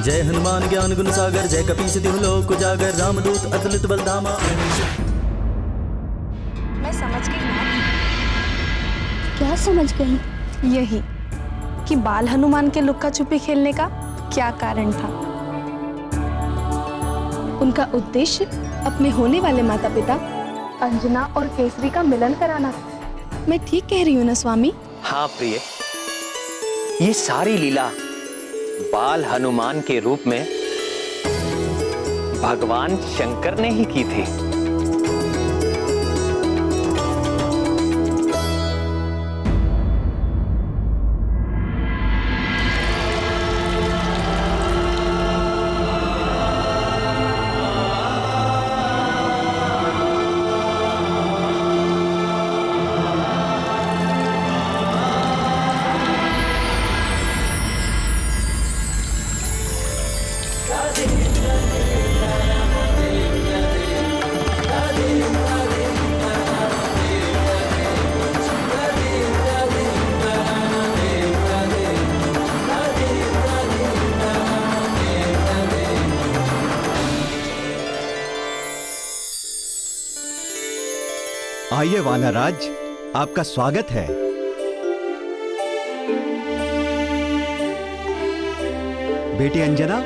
जय हनुमान ज्ञान गुण सागर, जय कपीस तिहु लोक उजागर, रामदूत अतुलित बल धामा। मैं समझ गई ना। क्या समझ गई? यही कि बाल हनुमान के लुक्का छुपी खेलने का क्या कारण था। उनका उद्देश्य अपने होने वाले माता पिता अंजना और केसरी का मिलन कराना था। मैं ठीक कह रही हूँ ना स्वामी? हाँ प्रिय, ये सारी लीला बाल हनुमान के रूप में भगवान शंकर ने ही की थी। आइए वानरराज, आपका स्वागत है। बेटी अंजना,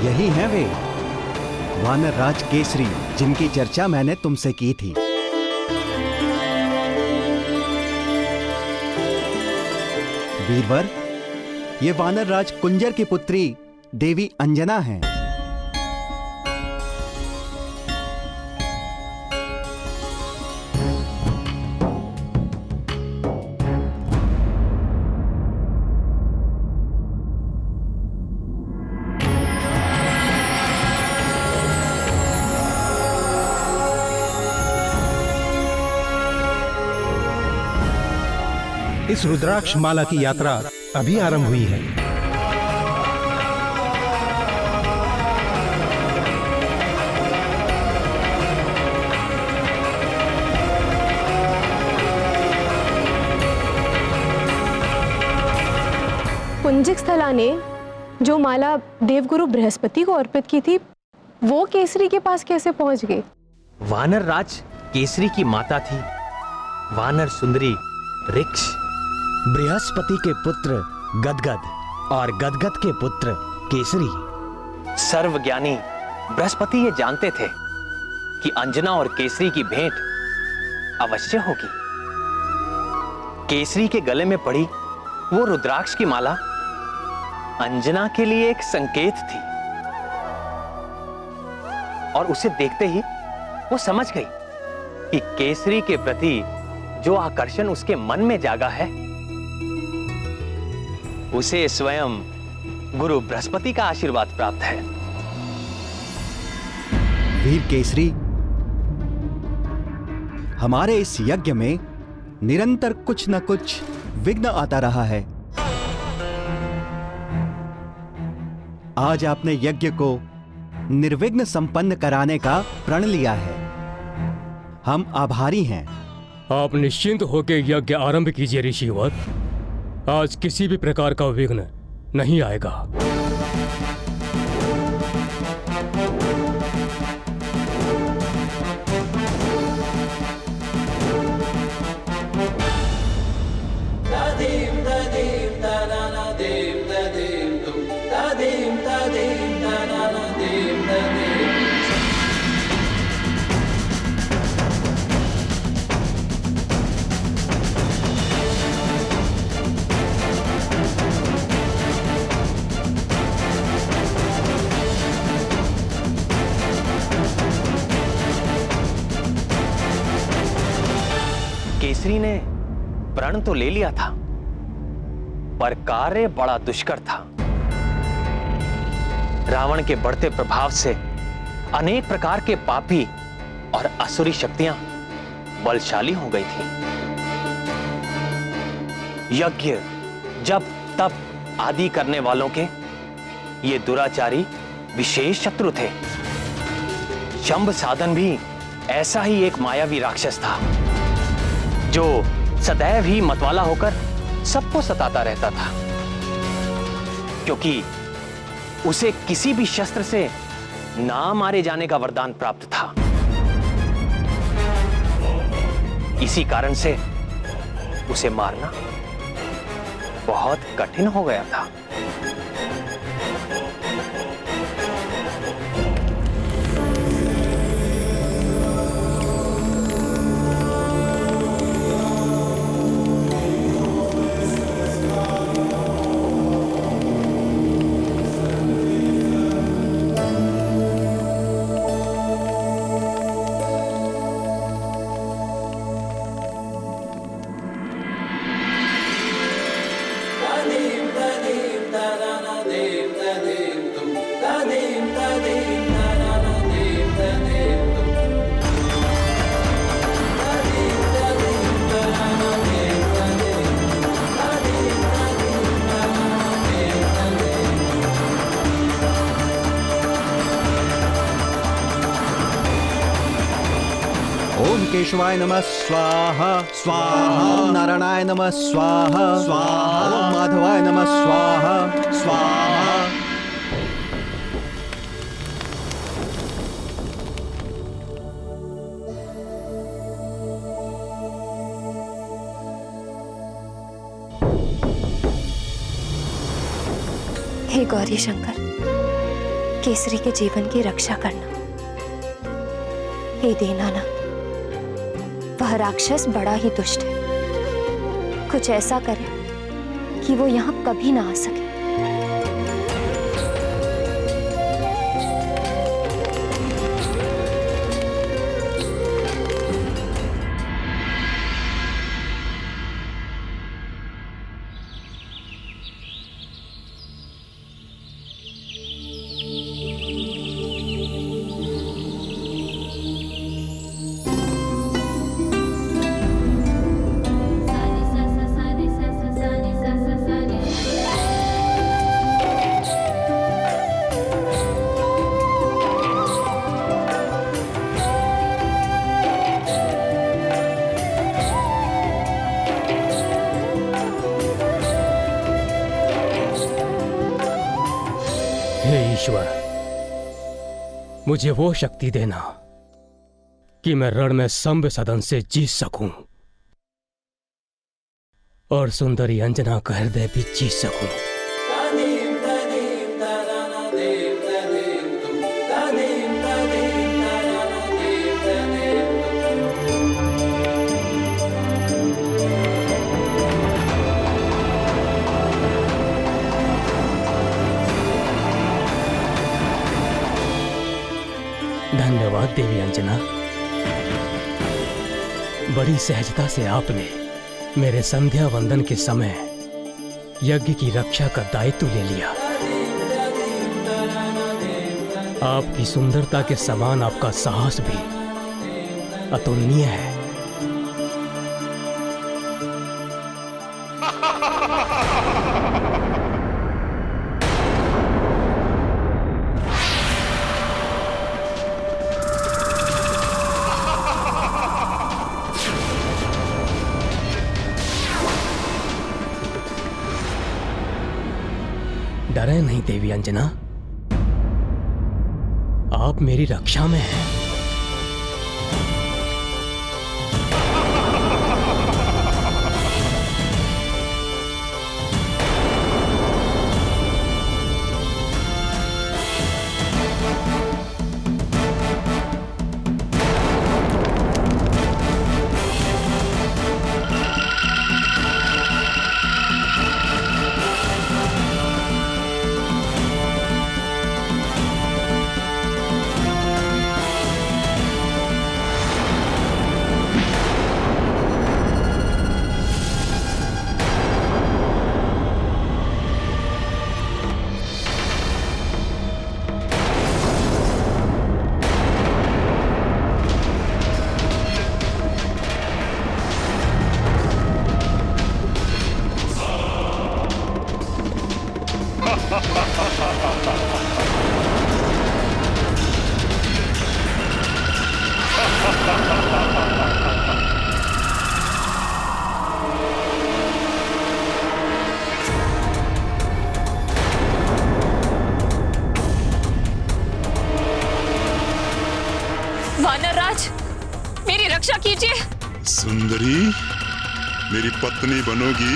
यही हैं वे वानरराज केसरी, जिनकी चर्चा मैंने तुमसे की थी। वीरवर, ये वानरराज कुंजर की पुत्री देवी अंजना हैं। इस रुद्राक्ष माला की यात्रा अभी आरंभ हुई है। कुंजिक स्थला ने जो माला देवगुरु बृहस्पति को अर्पित की थी, वो केसरी के पास कैसे पहुंच गई? वानर राज केसरी की माता थी वानर सुंदरी ऋक्ष। बृहस्पति के पुत्र गदगद और गदगद के पुत्र केसरी। सर्वज्ञानी बृहस्पति ये जानते थे कि अंजना और केसरी की भेंट अवश्य होगी। केसरी के गले में पड़ी वो रुद्राक्ष की माला अंजना के लिए एक संकेत थी, और उसे देखते ही वो समझ गई कि केसरी के प्रति जो आकर्षण उसके मन में जागा है, उसे स्वयं गुरु बृहस्पति का आशीर्वाद प्राप्त है। वीर केसरी, हमारे इस यज्ञ में निरंतर कुछ न कुछ विघ्न आता रहा है। आज आपने यज्ञ को निर्विघ्न संपन्न कराने का प्रण लिया है। हम आभारी हैं। आप निश्चिंत होकर यज्ञ आरंभ कीजिए ऋषिवर। आज किसी भी प्रकार का विघ्न नहीं आएगा। केसरी ने प्रण तो ले लिया था, पर कार्य बड़ा दुष्कर था। रावण के बढ़ते प्रभाव से अनेक प्रकार के पापी और असुरी शक्तियां बलशाली हो गई थी। यज्ञ जब तप आदि करने वालों के ये दुराचारी विशेष शत्रु थे। शंभ साधन भी ऐसा ही एक मायावी राक्षस था जो सदैव ही मतवाला होकर सबको सताता रहता था, क्योंकि उसे किसी भी शस्त्र से ना मारे जाने का वरदान प्राप्त था। इसी कारण से उसे मारना बहुत कठिन हो गया था। ओम केशवाय नमः स्वाहा स्वाहा। ओम नारायणाय नमः स्वाहा स्वाहा। ओम माधवाय नमः स्वाहा स्वाहा। हे गौरी शंकर, केसरी के जीवन की रक्षा करना। हे दीनानाथ, वह राक्षस बड़ा ही दुष्ट है। कुछ ऐसा करे कि वो यहाँ कभी ना आ सके। हे ईश्वर, मुझे वो शक्ति देना कि मैं रण में संभ सदन से जीत सकूं और सुंदरी अंजना का हृदय भी जीत सकूं। धन्यवाद देवी अंजना। बड़ी सहजता से आपने मेरे संध्या वंदन के समय यज्ञ की रक्षा का दायित्व ले लिया। आपकी सुंदरता के समान आपका साहस भी अतुलनीय है। डरे नहीं देवी अंजना, आप मेरी रक्षा में हैं। रक्षा कीजिए। सुंदरी, मेरी पत्नी बनोगी?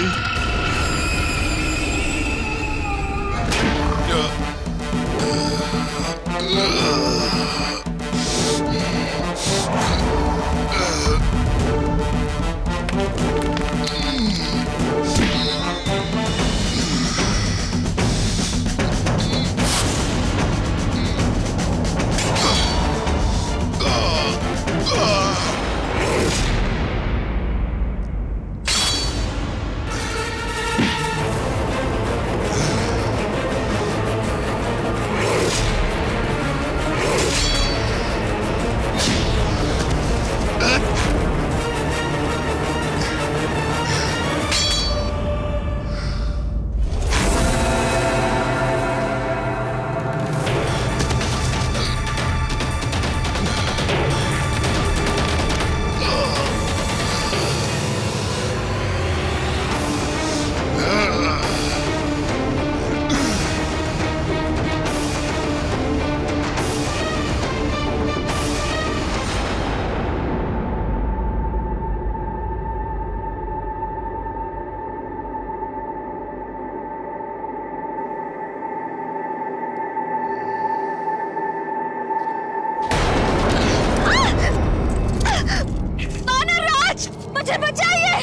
मुझे बचाइए।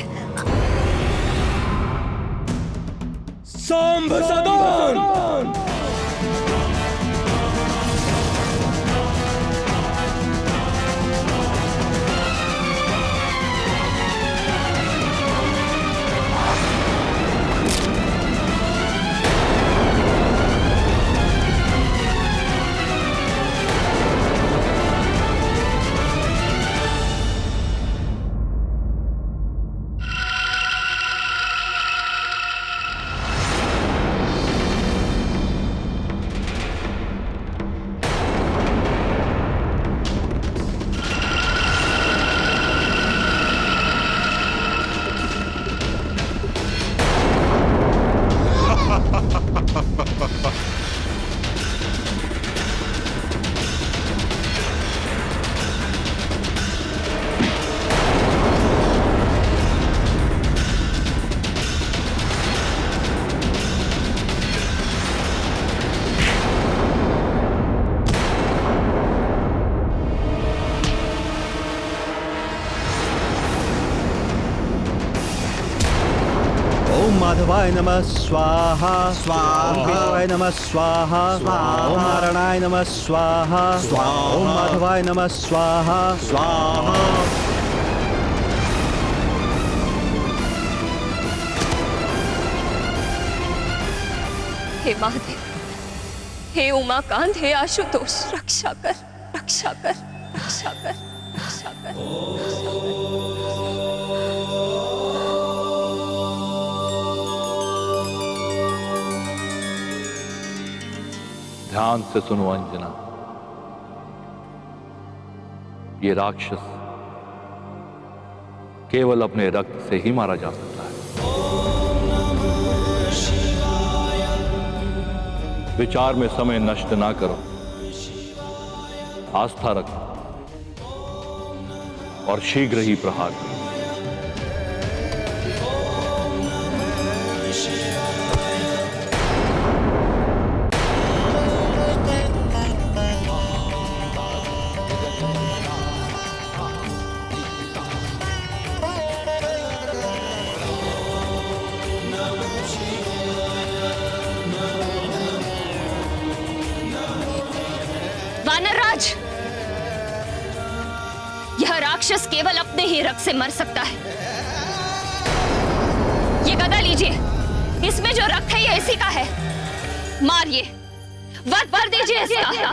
सांब सदान। माधवाय नमः स्वाहा स्वाहा। ओम केशवाय नमः स्वाहा स्वाहा। ओम नारायणाय नमः स्वाहा स्वाहा। ओम माधवाय नमः स्वाहा स्वाहा। हे महादेव, हे उमाकांत, हे आशुतोष, रक्षा कर, रक्षा कर, रक्षा कर, रक्षा कर। ध्यान से सुनो अंजना, ये राक्षस केवल अपने रक्त से ही मारा जा सकता है। विचार में समय नष्ट ना करो, आस्था रखो और शीघ्र ही प्रहार करो। वानरराज, यह राक्षस केवल अपने ही रक्त से मर सकता है। ये गदा लीजिए, इसमें जो रक्त है ये इसी का है। मारिए, वध भर दीजिए इसका।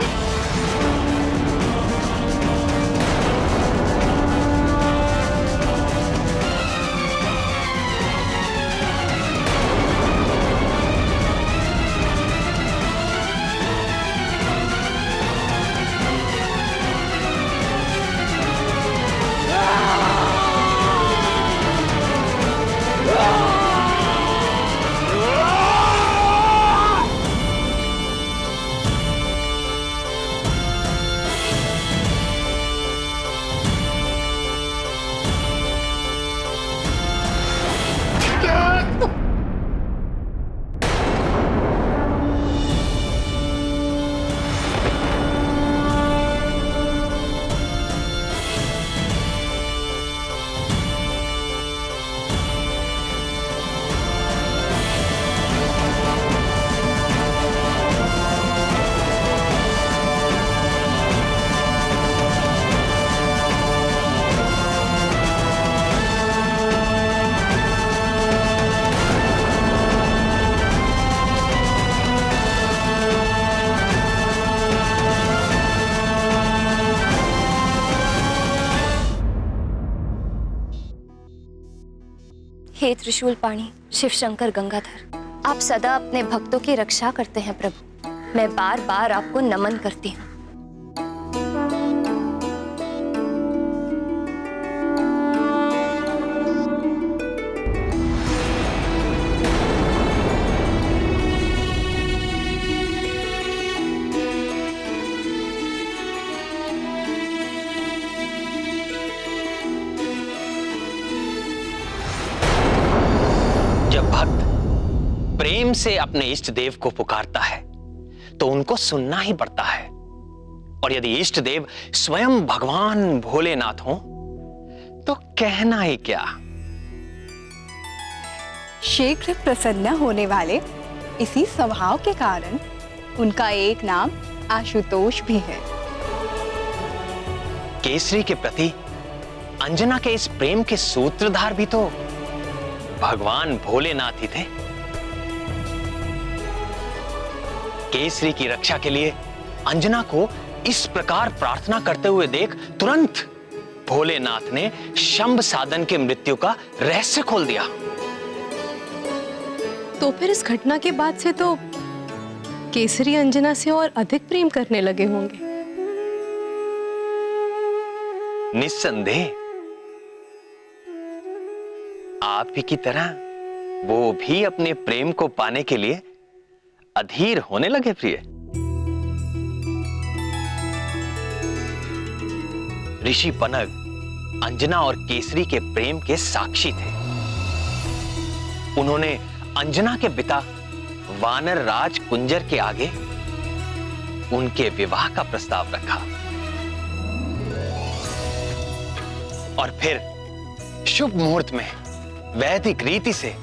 हे त्रिशूल पाणी शिव शंकर गंगाधर, आप सदा अपने भक्तों की रक्षा करते हैं प्रभु। मैं बार बार आपको नमन करती हूँ। जब भक्त प्रेम से अपने इष्ट देव को पुकारता है तो उनको सुनना ही पड़ता है। और यदि इष्ट देव स्वयं भगवान भोलेनाथ हो तो कहना ही क्या। शीघ्र प्रसन्न होने वाले इसी स्वभाव के कारण उनका एक नाम आशुतोष भी है। केसरी के प्रति अंजना के इस प्रेम के सूत्रधार भी तो भगवान भोलेनाथ ही थे। केसरी की रक्षा के लिए अंजना को इस प्रकार प्रार्थना करते हुए देख तुरंत भोलेनाथ ने शंभ साधन के मृत्यु का रहस्य खोल दिया। तो फिर इस घटना के बाद से तो केसरी अंजना से और अधिक प्रेम करने लगे होंगे। निस्संदेह आप ही की तरह वो भी अपने प्रेम को पाने के लिए अधीर होने लगे प्रिय। ऋषि पनग अंजना और केसरी के प्रेम के साक्षी थे। उन्होंने अंजना के पिता वानर राज कुंजर के आगे उनके विवाह का प्रस्ताव रखा और फिर शुभ मुहूर्त में वैदिक रीति से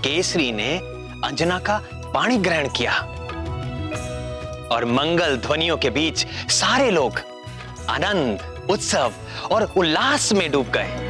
केसरी ने अंजना का पाणी ग्रहण किया और मंगल ध्वनियों के बीच सारे लोग आनंद, उत्सव और उल्लास में डूब गए।